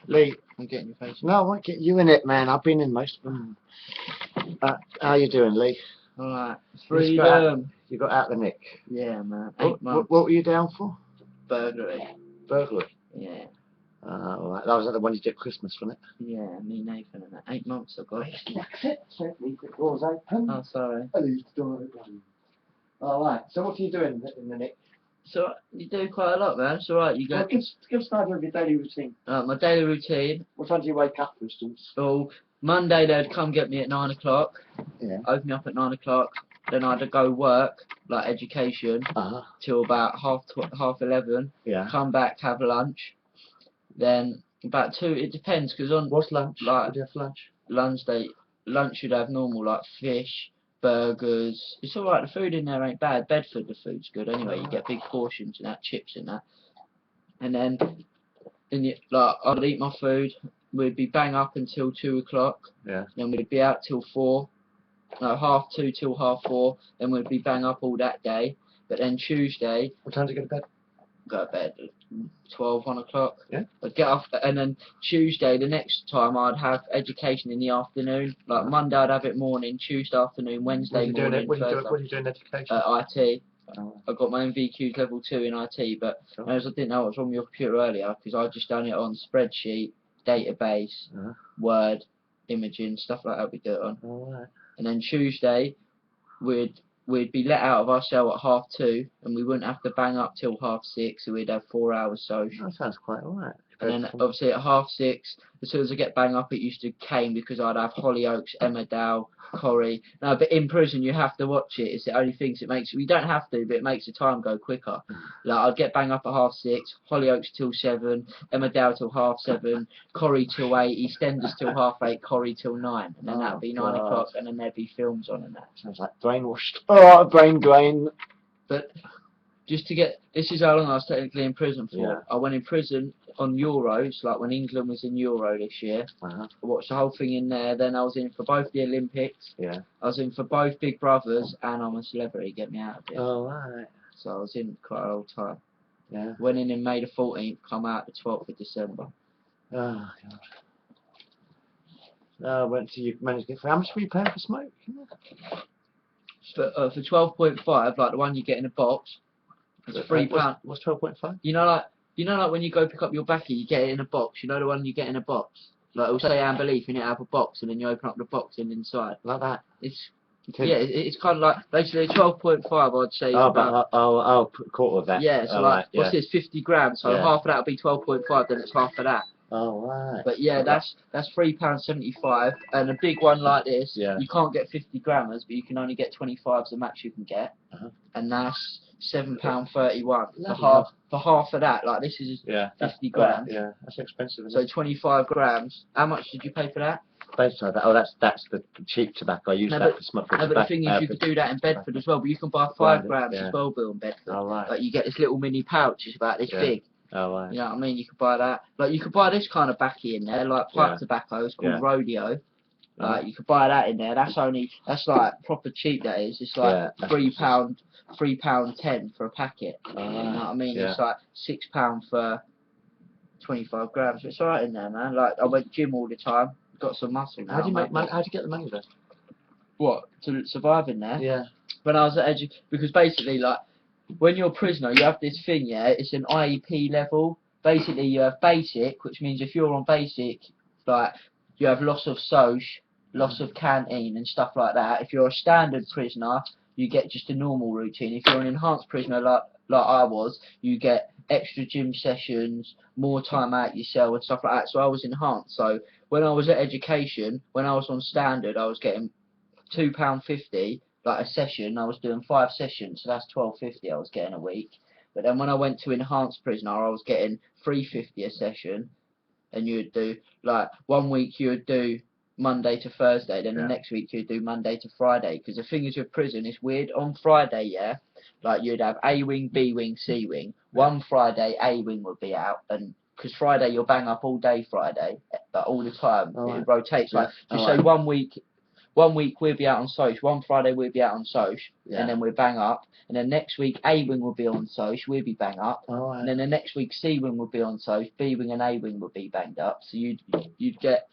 Lee, I'm getting your face. no, I won't get you in it, man. I've been in most of them. How you doing, Lee? Alright, You got out, freedom. you got out the nick. Yeah, man. What were you down for? Burglary. Burglary. Yeah. Alright. That was at the one you did at Christmas, wasn't it? Yeah, me, Nathan, and that. 8 months ago. That's it. So leave the doors open. Oh, sorry. I leave the door open. Alright. So what are you doing in the nick? So, you do quite a lot, man. It's alright, you Well, go. give us an idea of your daily routine. My daily routine. What time do you wake up, for instance? So, Monday they'd come get me at 9 o'clock. Yeah. Open me up at 9 o'clock. Then I'd go work, like education, till about half 11. Yeah. Come back, have lunch. Then about 2, it depends, because on What's lunch? like What do you have for lunch? lunch you'd have normal like fish, burgers. It's alright, the food in there ain't bad. Bedford, the food's good anyway. You get big portions and that, chips and that. And then I'd eat my food. We'd be bang up until 2 o'clock. Yeah. Then we'd be out till 4. No, 2:30 till 4:30. Then we'd be bang up all that day. But then Tuesday, What time do you go to bed? go to bed 12, 1 o'clock. Yeah. I'd get off, and then Tuesday, the next time, I'd have education in the afternoon. Like Monday, I'd have it morning, Tuesday afternoon, Wednesday morning, What Thursday. are you doing in education? IT. Oh. I got my MVQs level 2 in IT, but as I didn't know what was wrong with your computer earlier, because I just done it on spreadsheet, database, Word, imaging, stuff like that we do it on. Alright. And then Tuesday, we'd be let out of our cell at 2:30, and we wouldn't have to bang up till 6:30, so we'd have 4 hours social. That sounds quite alright. And then obviously at 6:30, as soon as I get bang up, it used to cane because I'd have Hollyoaks, Emmerdale, Corrie. No, but in prison you have to watch it. It's the only thing it makes. You don't have to, but it makes the time go quicker. Like I'd get bang up at 6:30, Hollyoaks till 7, Emmerdale till 7:30, Corrie till 8, EastEnders till 8:30, Corrie till 9, and then that'd be 9 o'clock, and then there'd be films on and that. Sounds like brainwashed. Alright, brain drain. But just to get, this is how long I was technically in prison for. Yeah. I went in prison on Euros, like when England was in Euro this year. I watched the whole thing in there. Then I was in for both the Olympics. Yeah. I was in for both Big Brothers, and I'm a Celebrity. Get me out of here. Oh, right. So I was in quite a long time. Yeah. Went in May the 14th, come out the 12th of December. Oh, God. You managed to get. How much were you paying for smoke? For 12.5, like the one you get in a box, it's £3. What's 12.5? You know, like when you go pick up your baccy, you get it in a box. You know the one you get in a box. Like it'll say Amber Leaf, and it have a box, and then you open up the box, and inside Like that. it's it's kind of like basically 12.5, I'd say. Quarter of that. Yeah, so what's this? 50 grams. So half of that would be 12.5. Then it's half of that. Oh, right. But yeah, that's £3.75, and a big one like this, you can't get 50 grammers, but you can only get 25's the max you can get, and that's £7.31 for half of that. Like this is 50 grams. Yeah, that's expensive. So 25 grams. How much did you pay for that? Basically, that's the cheap tobacco. I use that for smoking. No, but the thing is, you could do that in Bedford as well. But you can buy 5 grams as well, Bill, in Bedford. Oh, right. Like you get this little mini pouch, it's about this big. Oh, right. You know what I mean? You could buy that. Like you could buy this kind of baccy in there, like pipe tobacco. It's called Rodeo. Like you could buy that in there. That's like proper cheap. That is. It's like £3.10 for a packet. You know what I mean? It's like £6 for 25 grams. It's alright in there, man. Like I went gym all the time. Got some muscle. How do you make money? How do you get the money then? What, to survive in there? Yeah. When I was at because basically, like, when you're a prisoner, you have this thing, it's an IEP level. Basically, you have basic, which means if you're on basic, like, you have loss of soc, loss of canteen and stuff like that. If you're a standard prisoner, you get just a normal routine. If you're an enhanced prisoner, like I was, you get extra gym sessions, more time out your cell and stuff like that. So I was enhanced. So when I was at education, when I was on standard, I was getting £2.50 like a session. I was doing 5 sessions, so that's £12.50 I was getting a week. But then when I went to enhanced prisoner, I was getting £3.50 a session, and you would do like 1 week you would do Monday to Thursday, then the next week you'd do Monday to Friday. Because the thing is with prison, it's weird. On Friday, like you'd have A wing, B wing, C wing. One Friday, A wing would be out, and because Friday you'll bang up all day Friday, but all the time it rotates. Like just say 1 week. 1 week we'll be out on social, one Friday we'll be out on social, Yeah. and then we'll bang up, and then next week A wing will be on social, we'll be bang up, All and right. then the next week C wing will be on social, B wing and A wing will be banged up. So you'd get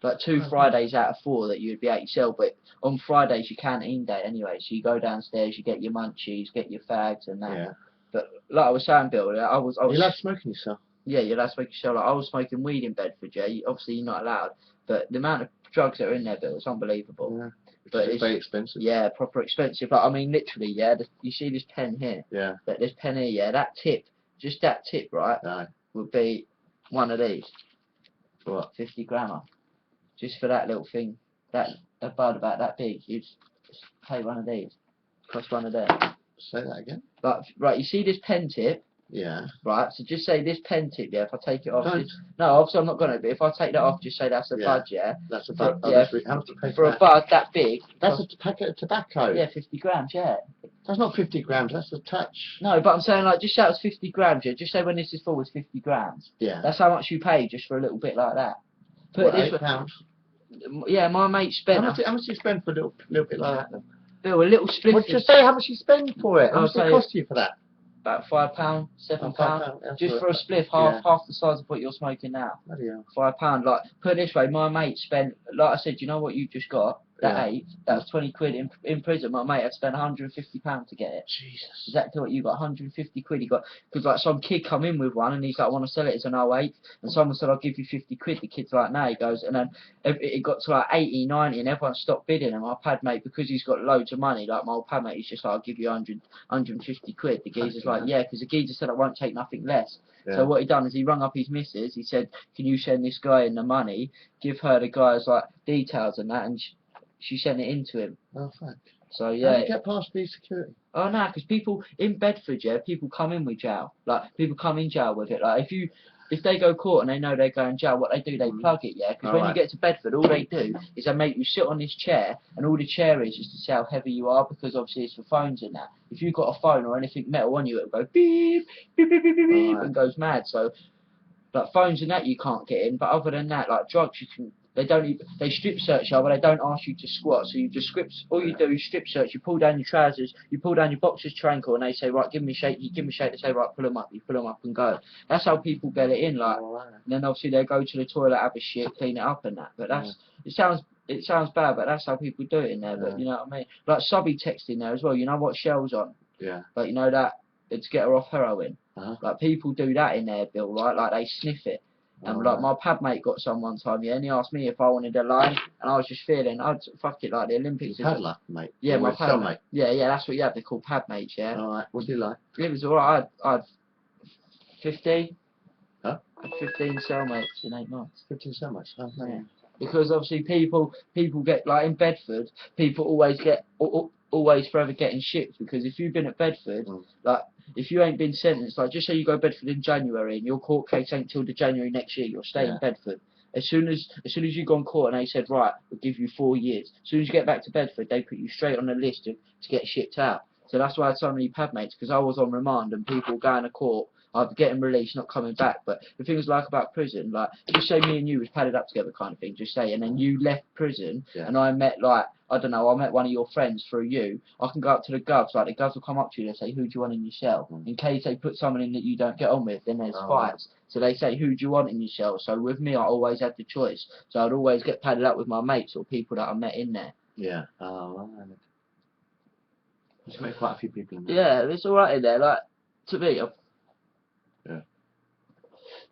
like 2 Oh, Fridays out of 4 that you'd be at yourself, but on Fridays you canteen day anyway, so you go downstairs, you get your munchies, get your fags and that. Yeah. But like I was saying, Bill, I was You like smoking yourself? yeah, you're allowed to smoke yourself. Like, I was smoking weed in Bedford, yeah. Obviously you're not allowed, but the amount of drugs that are in there, Bill, it's unbelievable. Yeah. But It's it's very expensive. yeah, proper expensive. Like I mean, literally, yeah. You see this pen here? Yeah. But this pen here, yeah. That tip, just that tip, right, Aye. would be one of these. What? 50 grammer. Just for that little thing, that a bud about that big, you'd pay one of these. Cost one of them. Say that again. But right, you see this pen tip, Yeah. right? So just say this pen tip, yeah. If I take it off, Don't. just, no, obviously I'm not gonna. But if I take that off, just say that's a Yeah. bud, yeah. That's a For- bud. yeah, How much do you pay For for a that? bud that big, That's a packet of tobacco. yeah, 50 grams, yeah. That's not 50 grams. That's a touch. No, but I'm saying like just shout it's 50 grams, yeah. Just say when this is full, it's 50 grams. Yeah. That's how much you pay just for a little bit like that. Put What, it this way, £8? yeah. My mate spent How much do you spend for a little bit like that? Then? Bill, a little split. What did you say? How much you spend for it? How I'll much did it say- cost you for that? About £5, £7, Oh, £5, that's just all for a right. spliff, Yeah. half the size of what you're smoking now. Bloody hell. £5. Like, put it this way, my mate spent, like I said, you know what you just got? That Yeah. 8, that was 20 quid in prison. My mate had spent £150 to get it. Jesus. Exactly what you got, 150 quid. He got, because like some kid come in with one and he's like, I want to sell it as an 08. And someone said, I'll give you 50 quid. The kid's like, no, he goes, and then it got to like 80, 90, and everyone stopped bidding. And my pad mate, because he's got loads of money, like my old pad mate, he's just like, I'll give you 150 quid. The geezer's like, yeah, because the geezer said I won't take nothing less. Yeah. So what he done is he rung up his missus. He said, can you send this guy in the money? Give her the guy's like details and that, and she sent it in to him. Oh, fuck. So How yeah. did you get past the security? Oh no, because people in Bedford, yeah, people come in with jail. Like people come in jail with it. Like if they go court and they know they're going jail, what they do, they plug it, yeah. Because when you Alright. get to Bedford, all they do is they make you sit on this chair, and all the chair is to see how heavy you are, because obviously it's for phones and that. If you've got a phone or anything metal on you, it'll go beep, beep, beep, beep, beep, beep, Alright. and goes mad. So like phones and that you can't get in, but other than that, like drugs you can. They don't even, they strip search you, but they don't ask you to squat. So you just all you do is strip search. You pull down your trousers, you pull down your boxers, your ankle, and they say, right, give me a shake. You give me a shake. They say, right, pull them up. You pull them up and go. That's how people get it in. Like, Alright. and then obviously they go to the toilet, have a shit, clean it up and that. But that's it sounds bad, but that's how people do it in there. But you know what I mean? Like subby texting there as well. You know what Shell's on? Yeah. Like you know that to get her off heroin. Uh-huh. Like people do that in there, Bill. Right? Like they sniff it. And like my pad mate got some one time, yeah, and he asked me if I wanted a line, and I was just feeling, I'd fuck it like the Olympics. Pad like, mate. Yeah, my pad mate. mate. Yeah, that's what you have. They're called pad mates, yeah. Alright. What do you like? It was alright. I had 15. Huh? I had 15 cellmates in 8 months. 15 so much. Oh, Yeah. man. Because obviously people get like in Bedford, people always get always forever getting shipped, because if you've been at Bedford, like if you ain't been sentenced, like just say you go Bedford in January and your court case ain't till the January next year, you'll stay in Bedford. As soon as you go on court and they said, right, we'll give you 4 years. As soon as you get back to Bedford, they put you straight on the list to get shipped out. So that's why I had so many pad mates, because I was on remand and people going to court, either getting released, not coming back. But the thing is like about prison, like just say me and you was padded up together kind of thing, just say, and then you left prison and I met like, I don't know, I met one of your friends through you, I can go up to the govs, like the govs will come up to you and say, who do you want in your cell? In case they put someone in that you don't get on with, then there's fights. So they say, who do you want in your cell? So with me, I always had the choice. So I'd always get padded up with my mates or people that I met in there. Yeah. Oh, right. Just met quite a few people in there. Yeah, it's alright in there, like, to me,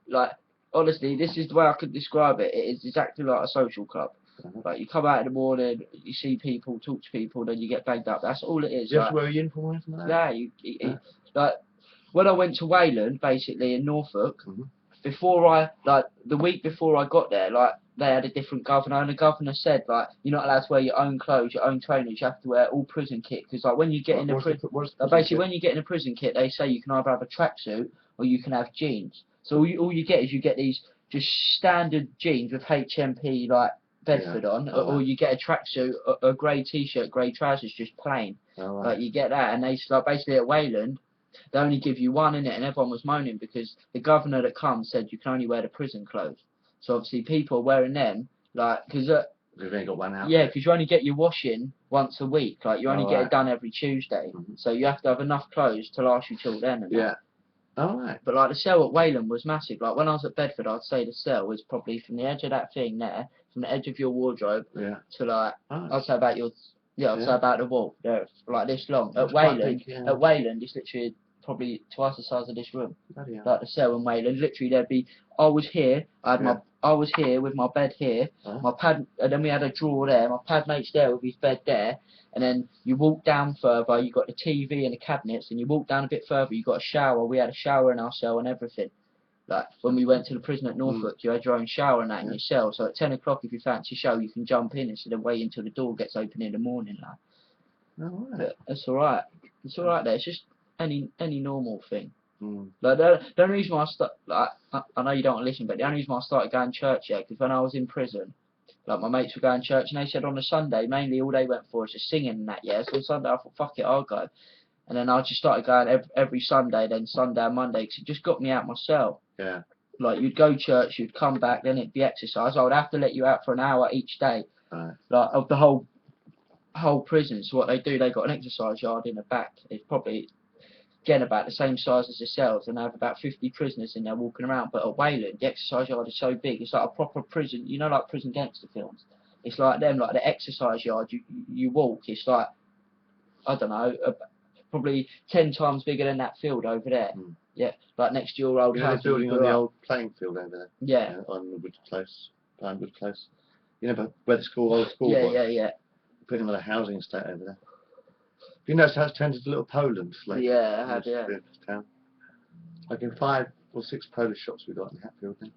like, honestly, this is the way I could describe it. It is exactly like a social club. Like, you come out in the morning, you see people, talk to people, then you get banged up. That's all it is. Do you have to wear a uniform or anything like that? Yeah, like, when I went to Wayland, basically, in Norfolk, before the week before I got there, like, they had a different governor, and the governor said, like, you're not allowed to wear your own clothes, your own trainers, you have to wear all prison kit, because, like, when you get in a prison, basically, when you get in a prison kit, they say you can either have a tracksuit, or you can have jeans. So all you get is you get these just standard jeans with HMP, like, Bedford on, or you get a tracksuit, a grey t-shirt, grey trousers, just plain. Like, you get that, and they, like, basically at Wayland, they only give you one in it, and everyone was moaning because the governor that comes said you can only wear the prison clothes. So obviously people are wearing them, like, because We've only got one out. Yeah, because you only get your washing once a week. Like, you only get Alright. it done every Tuesday. So you have to have enough clothes to last you till then. And Yeah. Alright. But like the cell at Wayland was massive. Like when I was at Bedford, I'd say the cell was probably from the edge of that thing there, from the edge of your wardrobe to like I'd say about your I'd say about the wall. Yeah, like this long. At Wayland, it's literally probably twice the size of this room. Like the cell in Wayland, literally there'd be. I was here. I was here with my bed here. My pad, and then we had a drawer there. My pad mate's there with his bed there. And then you walk down further, you got the TV and the cabinets, and you walk down a bit further, you got a shower. We had a shower in our cell and everything. Like when we went to the prison at Norfolk, you had your own shower and that in your cell. So at 10 o'clock, if you fancy a show, you can jump in instead of waiting until the door gets open in the morning. Like. But it's alright. It's alright there. It's just any normal thing. Like the only reason why I know you don't want to listen, but the only reason why I started going to church, because when I was in prison, like my mates were going to church, and they said on a Sunday, mainly all they went for was just singing and that, So on Sunday I thought, fuck it, I'll go. And then I just started going every Sunday, then Sunday and Monday, because it just got me out my cell. Yeah. Like, you'd go to church, you'd come back, then it'd be exercise. I would have to let you out for an hour each day. Like, of the whole prison. So what they do, they got an exercise yard in the back. It's probably, again, about the same size as the cells, and they have about 50 prisoners in there walking around. But at Wayland, the exercise yard is so big, it's like a proper prison, you know, like prison gangster films. It's like them, like the exercise yard, you walk, it's like, I don't know, probably 10 times bigger than that field over there. Yeah, like next to your old house. The building on the old playing field over there. Yeah. On Wood Close, Wood Close. You know where the old school was? Yeah. Putting on a housing estate over there. You notice how it's turned into a little Poland lately? Yeah, I have, yeah. Town. Like in 5 or 6 Polish shops we got in Hatfield then.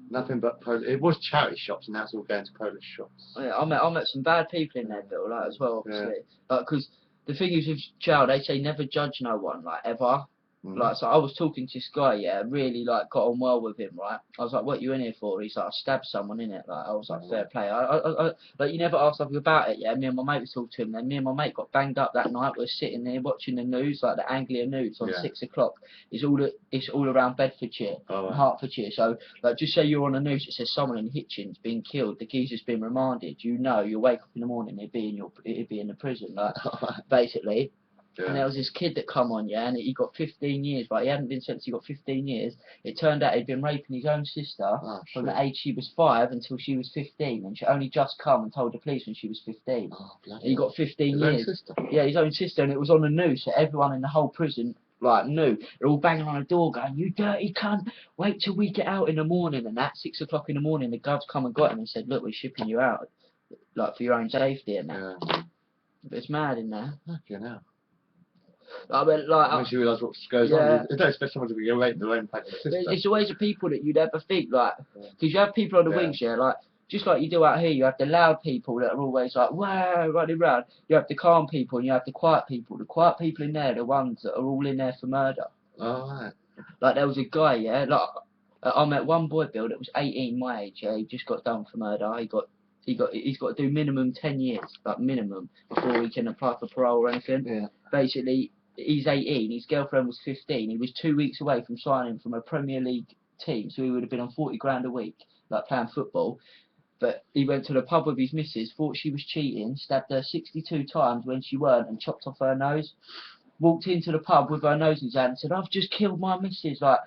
Nothing but Polish. It was charity shops, and now it's all going to Polish shops. Yeah, I met some bad people in there, Bill, like as well, obviously. Like, because the thing is with jail, they say never judge no one, like ever. Like, so I was talking to this guy, really, like, got on well with him, right? I was like, what you in here for? He's like, I stabbed someone in it. Like, I was like, fair play. Like, you never asked something about it, Me and my mate was talking to him, then me and my mate got banged up that night. We were sitting there watching the news, like the Anglia news on 6 o'clock. It's all around Bedfordshire and Hertfordshire. So, like, just say you're on the news, it says someone in Hitchin's been killed, the geezer's been remanded. You know, you'll wake up in the morning, it'd be in the prison, like, basically. Yeah. And there was this kid that come on, and he got 15 years, but he hadn't been sentenced, he got 15 years. It turned out he'd been raping his own sister from the age she was 5 until she was 15, and she only just come and told the police when she was 15. And he got 15 years. His own sister? Yeah, his own sister, and it was on the news, so everyone in the whole prison, like, knew. They're all banging on the door going, you dirty cunt, wait till we get out in the morning. And at 6 o'clock in the morning, the govs come and got him and said, look, we're shipping you out, like, for your own safety and that. Yeah. But it's mad in there. Fucking hell. I mean, like, once you realise what goes on, you don't expect someone to be raping their own fucking sister. It's always the people that you never think, like, because you have people on the wings, like, just like you do out here, you have the loud people that are always like, wow, running around. You have the calm people and you have the quiet people. The quiet people in there are the ones that are all in there for murder. Right. Like, there was a guy, like, I met one boy, Bill, that was 18 my age, he just got done for murder. He's got to do minimum 10 years, like minimum, before he can apply for parole or anything. Yeah. Basically, he's 18, his girlfriend was 15, he was 2 weeks away from signing from a Premier League team, so he would have been on 40 grand a week, like playing football. But he went to the pub with his missus, thought she was cheating, stabbed her 62 times when she weren't, and chopped off her nose. Walked into the pub with her nose in his hand and said, I've just killed my missus, like,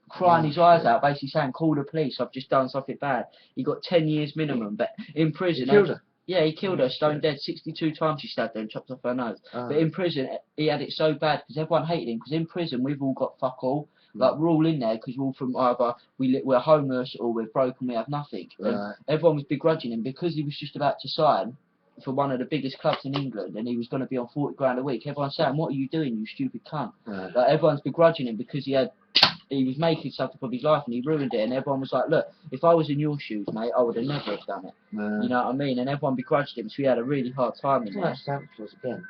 crying his eyes out, basically saying, call the police, I've just done something bad. He got 10 years minimum, but in prison... He killed her? Yeah, he killed her, stone dead. 62 times he stabbed her and chopped off her nose. But in prison, he had it so bad because everyone hated him. Because in prison, we've all got fuck all. Like, we're all in there because we're all from either we're homeless or we're broken, we have nothing. And everyone was begrudging him because he was just about to sign for one of the biggest clubs in England and he was going to be on 40 grand a week. Everyone's saying, what are you doing, you stupid cunt? Like, everyone's begrudging him because he was making something of his life and he ruined it, and everyone was like, look, if I was in your shoes, mate, I would have never have done it. You know what I mean? And everyone begrudged him, so he had a really hard time in there. Santa Claus again.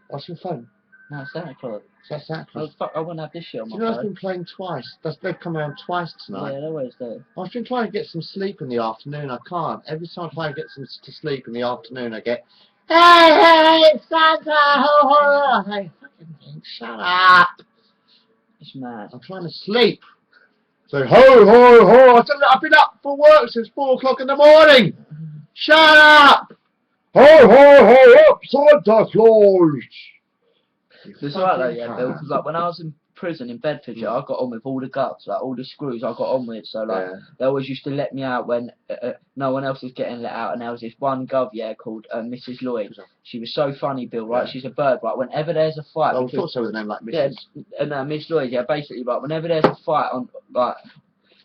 What's your phone? No, Santa Claus. That's Santa Claus. I wouldn't have this shit on my phone. You know, I've been playing twice. They've come around twice tonight. Yeah, they always do. I've been trying to get some sleep in the afternoon. I can't. Every time I try and get some to sleep in the afternoon, I get, hey, Santa, ho, ho. Hey, fucking thing, shut up. It's mad. I'm trying to sleep. So, ho, ho, ho. I tell you, I've been up for work since 4 o'clock in the morning. Shut up! Ho, ho, ho, up, Santa Claus! It's alright though, yeah, Bill, because like when I was in prison in Bedfordshire, I got on with all the guts, like all the screws I got on with, so like they always used to let me out when no one else was getting let out, and there was this one gov, yeah, called Mrs. Lloyd. She was so funny, Bill, right? Yeah. She's a bird, right? Whenever there's a fight, I because, thought so with a name like yeah, Mrs. and Miss Lloyd, yeah, basically, right, whenever there's a fight on, like,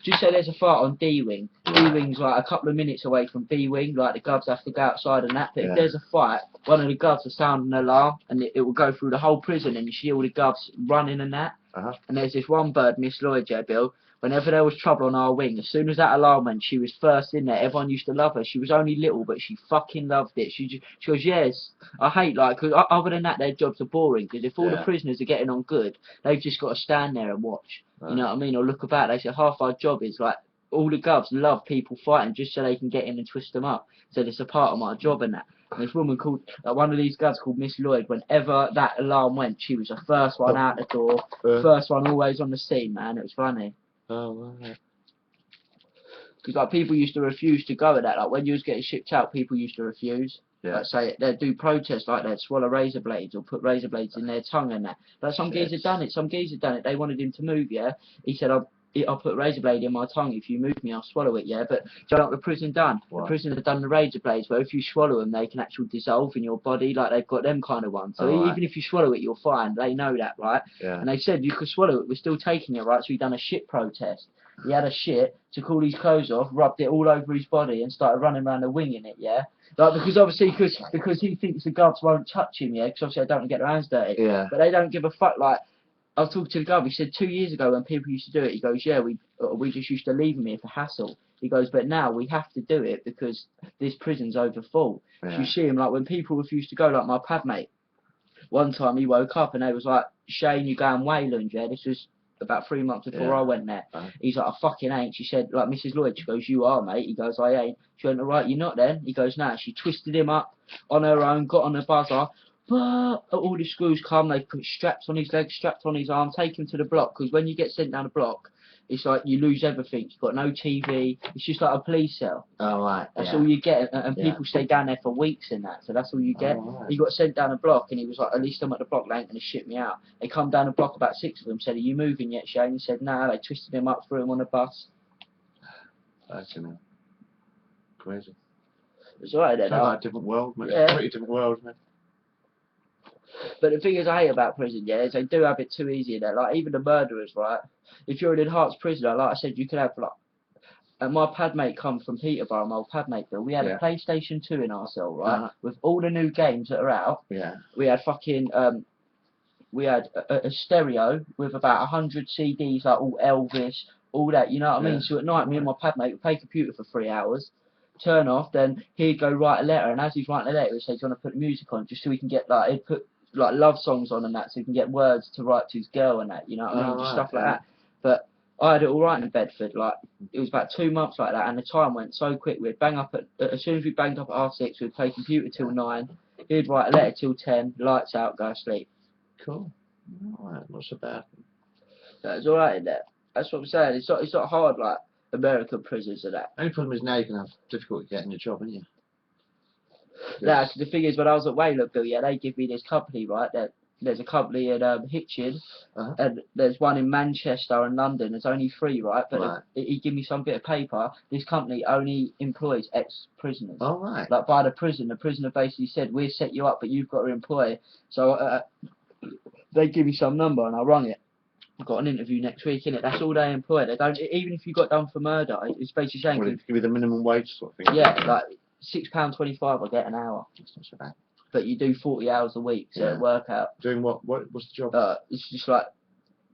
just say there's a fight on D-Wing. D-Wing's like a couple of minutes away from B-Wing, like the Govs have to go outside and that. But if there's a fight, one of the Govs will sound an alarm and it will go through the whole prison and you see all the Govs running and that. And there's this one bird, Miss Lloyd, yeah, Bill. Whenever there was trouble on our wing, as soon as that alarm went, she was first in there. Everyone used to love her. She was only little, but she fucking loved it. She goes, yes, I hate, like, cause other than that, their jobs are boring. Because if all the prisoners are getting on good, they've just got to stand there and watch. You know what I mean? Or look about. They say half our job is, like, all the Govs love people fighting just so they can get in and twist them up. So it's a part of my job and that. And this woman called, one of these Govs called Miss Lloyd, whenever that alarm went, she was the first one out the door, first one always on the scene, man. It was funny. Oh, right. Because like people used to refuse to go at that. Like when you was getting shipped out, people used to refuse. Yeah. Like say they'd do protests, like they'd swallow razor blades or put razor blades in their tongue and that. Like some geezer done it. Some geezer done it. They wanted him to move. Yeah. He said, I'll put a razor blade in my tongue. If you move me, I'll swallow it. Yeah. But do you know what the prison done? What? The prison have done the razor blades, where if you swallow them, they can actually dissolve in your body. Like they've got them kind of ones. So even if you swallow it, you're fine. They know that, right? Yeah. And they said you could swallow it. We're still taking it, right? So he done a shit protest. He had a shit, took all his clothes off, rubbed it all over his body, and started running around the wing in it, yeah? Like, because obviously, because he thinks the Govs won't touch him, yeah? Because obviously they don't get their hands dirty. Yeah. But they don't give a fuck, like, I was talking to the Gov, he said 2 years ago when people used to do it, he goes, yeah, we just used to leave him here for hassle. He goes, but now we have to do it because this prison's over full. Yeah. You see him, like, when people refuse to go, like my pad mate, one time he woke up and they was like, Shane, you going Wayland, yeah? This was about 3 months before I went there. He's like, I fucking ain't. She said, like, Mrs. Lloyd, she goes, you are, mate. He goes, I ain't. She went, alright, you're not then? He goes, nah. She twisted him up on her own, got on the buzzer. All the screws come, they put straps on his legs, straps on his arm, take him to the block, because when you get sent down the block, it's like you lose everything. You've got no TV. It's just like a police cell. Oh, right. That's all you get. And people stay down there for weeks in that. So that's all you get. He got sent down the block and he was like, at least I'm at the block. They ain't going to ship me out. They come down the block, about 6 of them, said, are you moving yet, Shane? He said, nah. They twisted him up, threw him on a bus. That's, you know, crazy. It's alright then. Sounds like a different world, mate. Yeah. Pretty different world, man. But the thing is I hate about prison, yeah, is they do have it too easy in there. Like, even the murderers, right? If you're an enhanced prisoner, like I said, you could have, like, and my pad mate come from Peterborough, my old pad mate Bill. We had a PlayStation 2 in our cell, right? With all the new games that are out. Yeah. We had fucking, we had a stereo with about 100 CDs, like all Elvis, all that, you know what I mean? So at night, me and my pad mate would play computer for 3 hours, turn off, then he'd go write a letter, and as he's writing a letter, he'd say, do you want to put the music on, just so we can get, like, he'd put, like, love songs on and that, so he can get words to write to his girl and that, you know what I mean? Just stuff like that. But I had it all right in Bedford, like, it was about 2 months like that, and the time went so quick. We'd bang up as soon as we banged up at R6, we'd play computer till 9, he'd write a letter till 10, lights out, go to sleep. Cool. Alright, not so bad. That's alright in there. That's what I'm saying. It's not hard like American prisons and that. Only problem is now you can have difficulty getting a job, haven't you? Yeah, 'cause the thing is, when I was at Wayland, Bill, yeah, they give me this company, right? There's a company in Hitchin, and there's one in Manchester and London. There's only 3, right? But he give me some bit of paper. This company only employs ex-prisoners. Oh, right. Like by the prisoner basically said, we'll set you up, but you've got to employ. So they give me some number, and I rung it. I've got an interview next week, innit? That's all they employ. They don't, even if you got done for murder, it's basically saying. Well, give you the minimum wage sort of thing. Yeah, like £6.25 I get an hour. That's not so bad. But you do 40 hours a week, so work out. Doing what? What's the job? It's just like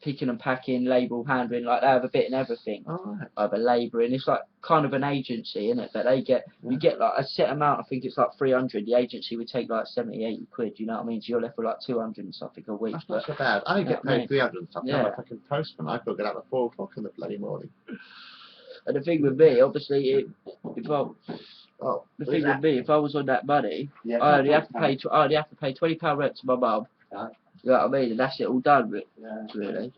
picking and packing, label handling, like they have a bit in everything. Oh, right. Either labouring, it's like kind of an agency, isn't it? But they get, you get like a set amount, I think it's like 300, the agency would take like 70, 80 quid, you know what I mean? So you're left with like 200 and something a week. That's not so bad. I only get paid 300 and something. Yeah. I'm a fucking postman. I've got to get out at 4 o'clock in the bloody morning. And the thing with me, obviously, if I was on that money, I only have to pay £20 rent to my mum. You know what I mean? And that's it all done, really.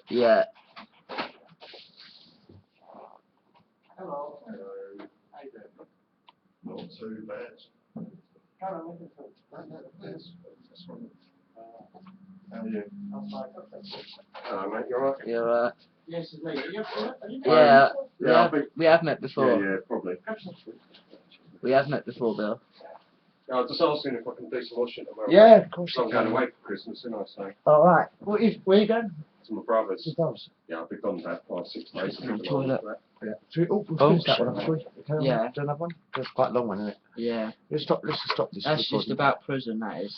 Yeah. Hello. Too bad. How are you? Hello, mate. You alright? You're Yes, it's me. yeah. Yeah, I think. We have met before. Yeah, probably. We have met before, Bill. I was just asking if I can do some washing tomorrow. Yeah, of course. So I'm going away for Christmas, isn't I? So Alright. Where you going? to my brother's. To Doves. Yeah, I'll be gone about 5-6 days. In the toilet. Yeah. Should we, we'll Oh, finish that one off, shall we? Okay, yeah. Do another one? That's quite a long one, isn't it? Yeah. Let's just stop this. That's just recording. about prison, that is.